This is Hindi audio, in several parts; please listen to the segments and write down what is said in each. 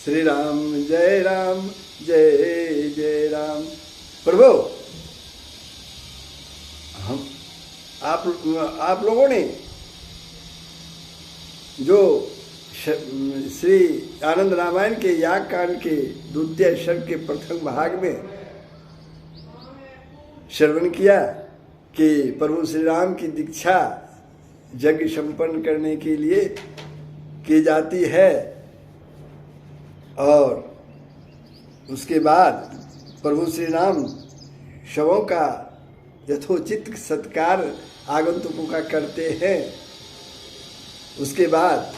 श्री राम जय जय राम। प्रभु, हम आप लोगों ने जो श्री आनंद रामायण के याग कांड के द्वितीय सर्ग के प्रथम भाग में श्रवण किया कि प्रभु श्री राम की दीक्षा यज्ञ संपन्न करने के लिए की जाती है और उसके बाद प्रभु श्री राम शवों का यथोचित सत्कार आगंतुकों का करते हैं। उसके बाद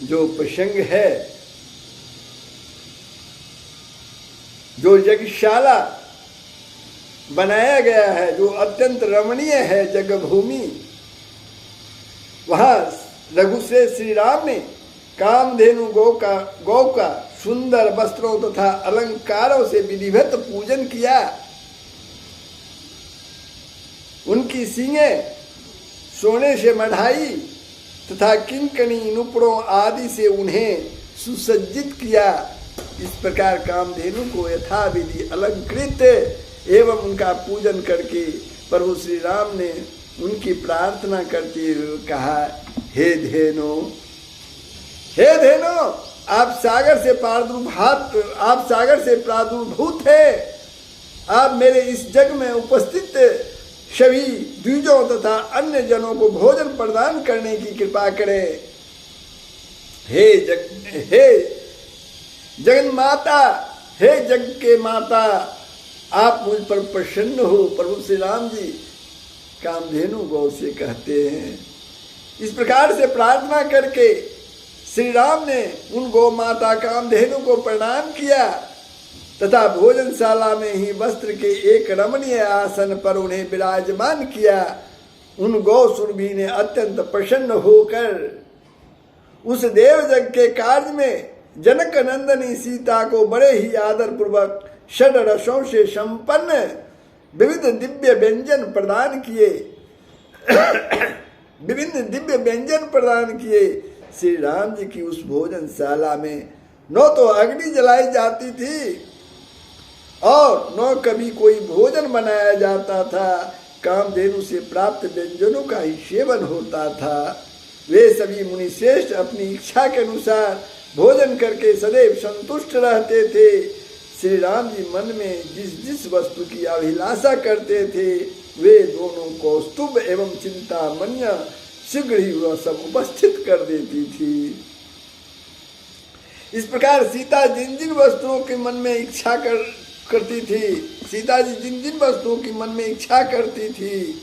जो प्रसंग है, जो यज्ञशाला बनाया गया है, जो अत्यंत रमणीय है जगभूमि, वहां रघुश्रेष्ठ श्री राम ने कामधेनु गौ का सुंदर वस्त्रों तथा अलंकारों से विधिवत पूजन किया। उनकी सींगें सोने से मढ़ाई तथा किंकणी नुपुरों आदि से उन्हें सुसज्जित किया। इस प्रकार कामधेनु को यथाविधि अलंकृत एवं उनका पूजन करके प्रभु श्री राम ने उनकी प्रार्थना करते हुए कहा, हे धेनो, आप सागर से प्रादुर्भूत है। आप मेरे इस जग में उपस्थित सभी द्विजों तथा अन्य जनों को भोजन प्रदान करने की कृपा करें। हे जगन माता, हे जग के माता, आप मुझ पर प्रसन्न हो। प्रभु श्री राम जी कामधेनु गौ से कहते हैं। इस प्रकार से प्रार्थना करके श्री राम ने उन गौ माता कामधेनु को प्रणाम किया तथा भोजनशाला में ही वस्त्र के एक रमणीय आसन पर उन्हें विराजमान किया। उन गौ सुरभि ने अत्यंत प्रसन्न होकर उस देवयज्ञ के कार्य में जनक नंदनी सीता को बड़े ही आदर पूर्वक षड रसों से संपन्न विविध दिव्य व्यंजन प्रदान किए। श्री राम जी की उस भोजनशाला में न तो अग्नि जलाई जाती थी और न कभी कोई भोजन बनाया जाता था। कामधेनु से प्राप्त व्यंजनों का ही सेवन होता था। वे सभी मुनि श्रेष्ठ अपनी इच्छा के अनुसार भोजन करके सदैव संतुष्ट रहते थे। श्री राम जी मन में जिस वस्तु की अभिलाषा करते थे, वे दोनों कौस्तुभ एवं चिंतामणि शीघ्र ही वह सब उपस्थित कर देती थी। इस प्रकार सीता जिन जिन वस्तुओं के मन में इच्छा करती थी, सीता जी जिन जिन वस्तुओं की मन में इच्छा करती थी,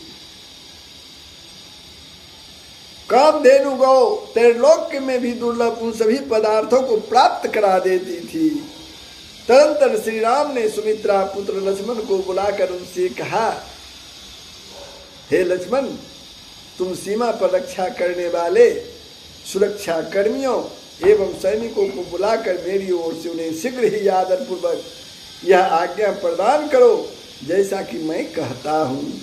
कामधेनु गौ त्रैलोक में भी दुर्लभ उन सभी पदार्थों को प्राप्त करा देती थी। तदंतर श्री राम ने सुमित्रा पुत्र लक्ष्मण को बुलाकर उनसे कहा, हे लक्ष्मण, तुम सीमा पर रक्षा करने वाले सुरक्षा कर्मियों एवं सैनिकों को बुलाकर मेरी ओर से उन्हें शीघ्र ही आदर पूर्वक यह आज्ञा प्रदान करो जैसा कि मैं कहता हूँ।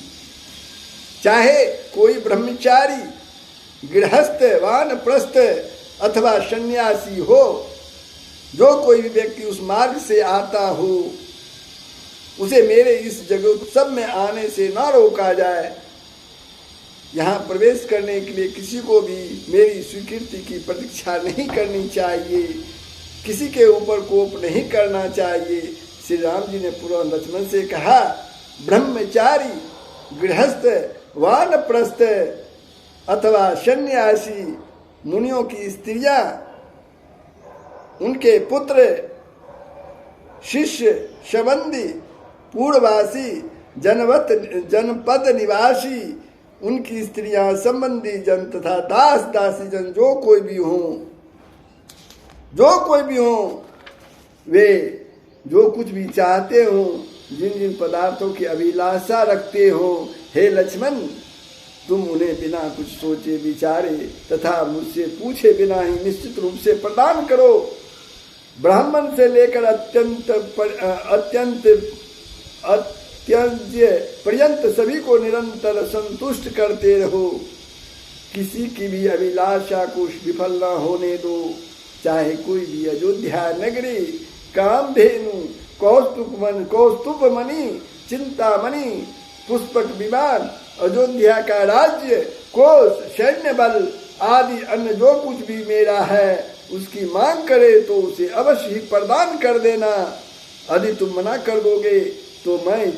चाहे कोई ब्रह्मचारी, गृहस्थ, वानप्रस्थ अथवा सन्यासी हो, जो कोई भी व्यक्ति उस मार्ग से आता हो, उसे मेरे इस जगोत्सव में आने से न रोका जाए। यहाँ प्रवेश करने के लिए किसी को भी मेरी स्वीकृति की प्रतीक्षा नहीं करनी चाहिए, किसी के ऊपर कोप नहीं करना चाहिए। श्री राम जी ने पुरोहित लक्ष्मण से कहा, ब्रह्मचारी, गृहस्थ, वानप्रस्थ अथवा सन्यासी, मुनियों की स्त्रियां, उनके पुत्र, शिष्य, संबंधी, पूर्ववासी, जनपद निवासी, उनकी स्त्रियां, संबंधी जन तथा दास दासी जन जो कोई भी हों, वे जो कुछ भी चाहते हो, जिन जिन पदार्थों की अभिलाषा रखते हो, हे लक्ष्मण, तुम उन्हें बिना कुछ सोचे विचारे तथा मुझसे पूछे बिना ही निश्चित रूप से प्रदान करो। ब्राह्मण से लेकर अत्यंत पर्यंत सभी को निरंतर संतुष्ट करते रहो। किसी की भी अभिलाषा को विफल न होने दो। चाहे कोई भी अयोध्या नगरी कामधेनु कौस्तुभमणि चिंतामणि पुष्पक विमान अयोध्या का राज्य कोष सैन्य बल आदि अन्य जो कुछ भी मेरा है उसकी मांग करे तो उसे अवश्य ही प्रदान कर देना। यदि तुम मना कर दोगे तो मैं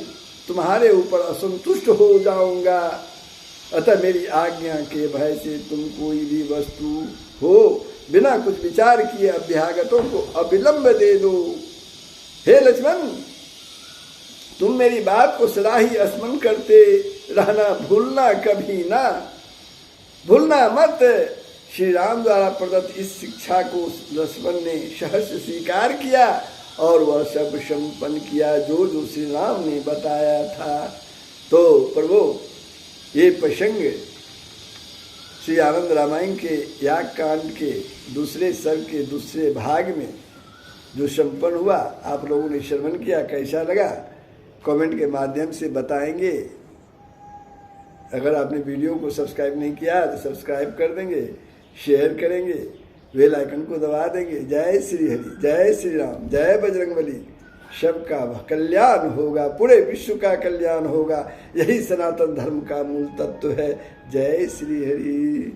तुम्हारे ऊपर असंतुष्ट हो जाऊंगा। अतः मेरी आज्ञा के भय से तुम कोई भी वस्तु हो बिना कुछ विचार किए अभ्यागतों को अविलंब दे दो। हे लक्ष्मण, तुम मेरी बात को सदा ही स्मरण करते रहना, भूलना कभी ना, भूलना मत। श्री राम द्वारा प्रदत्त इस शिक्षा को लक्ष्मण ने सहर्ष स्वीकार किया और वह सब संपन्न किया जो जो श्री राम ने बताया था। तो प्रभु, ये प्रसंग श्री आनंद रामायण के याग कांड के दूसरे सर्ग के दूसरे भाग में जो संपन्न हुआ, आप लोगों ने श्रवण किया, कैसा लगा कमेंट के माध्यम से बताएंगे। अगर आपने वीडियो को सब्सक्राइब नहीं किया तो सब्सक्राइब कर देंगे, शेयर करेंगे, बेल आइकन को दबा देंगे। जय श्री हरि, जय श्री राम, जय बजरंगबली। सबका कल्याण होगा, पूरे विश्व का कल्याण होगा। यही सनातन धर्म का मूल तत्व है। जय श्री हरि।